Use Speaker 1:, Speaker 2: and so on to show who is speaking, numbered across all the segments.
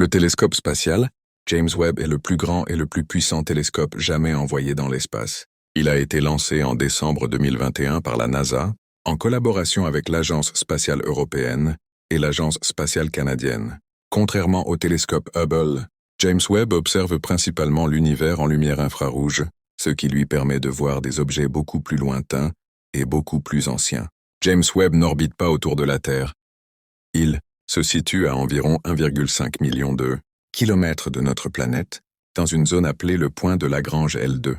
Speaker 1: Le télescope spatial, James Webb est le plus grand et le plus puissant télescope jamais envoyé dans l'espace. Il a été lancé en décembre 2021 par la NASA, en collaboration avec l'Agence spatiale européenne et l'Agence spatiale canadienne. Contrairement au télescope Hubble, James Webb observe principalement l'univers en lumière infrarouge, ce qui lui permet de voir des objets beaucoup plus lointains et beaucoup plus anciens. James Webb n'orbite pas autour de la Terre. Il se situe à environ 1,5 million de kilomètres de notre planète, dans une zone appelée le point de Lagrange L2.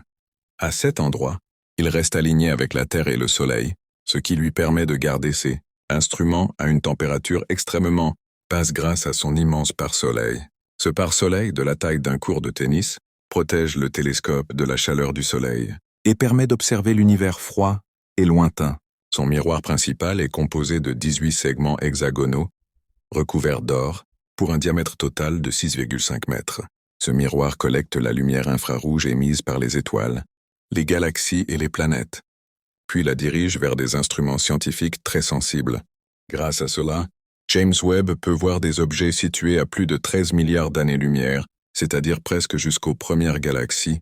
Speaker 1: À cet endroit, il reste aligné avec la Terre et le Soleil, ce qui lui permet de garder ses instruments à une température extrêmement basse grâce à son immense pare-soleil. Ce pare-soleil, de la taille d'un court de tennis, protège le télescope de la chaleur du Soleil et permet d'observer l'univers froid et lointain. Son miroir principal est composé de 18 segments hexagonaux, recouverts d'or, pour un diamètre total de 6,5 mètres. Ce miroir collecte la lumière infrarouge émise par les étoiles, les galaxies et les planètes, puis la dirige vers des instruments scientifiques très sensibles. Grâce à cela, James Webb peut voir des objets situés à plus de 13 milliards d'années-lumière, c'est-à-dire presque jusqu'aux premières galaxies,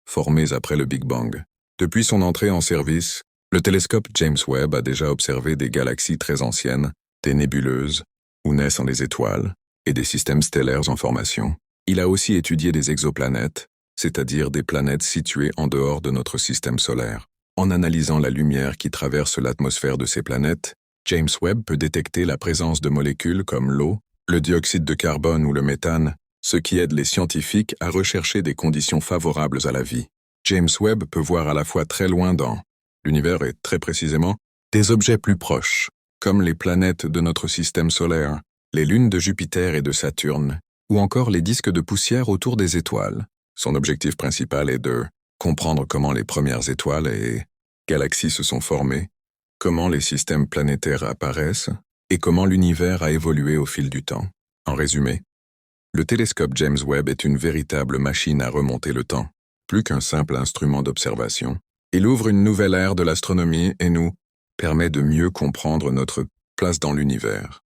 Speaker 1: formées après le Big Bang. Depuis son entrée en service, le télescope James Webb a déjà observé des galaxies très anciennes, des nébuleuses, où naissent les étoiles, et des systèmes stellaires en formation. Il a aussi étudié des exoplanètes, c'est-à-dire des planètes situées en dehors de notre système solaire. En analysant la lumière qui traverse l'atmosphère de ces planètes, James Webb peut détecter la présence de molécules comme l'eau, le dioxyde de carbone ou le méthane, ce qui aide les scientifiques à rechercher des conditions favorables à la vie. James Webb peut voir à la fois très loin dans l'univers et, très précisément, des objets plus proches, comme les planètes de notre système solaire, les lunes de Jupiter et de Saturne, ou encore les disques de poussière autour des étoiles. Son objectif principal est de comprendre comment les premières étoiles et galaxies se sont formées, comment les systèmes planétaires apparaissent et comment l'univers a évolué au fil du temps. En résumé, le télescope James Webb est une véritable machine à remonter le temps. Plus qu'un simple instrument d'observation, il ouvre une nouvelle ère de l'astronomie et nous permet de mieux comprendre notre place dans l'univers.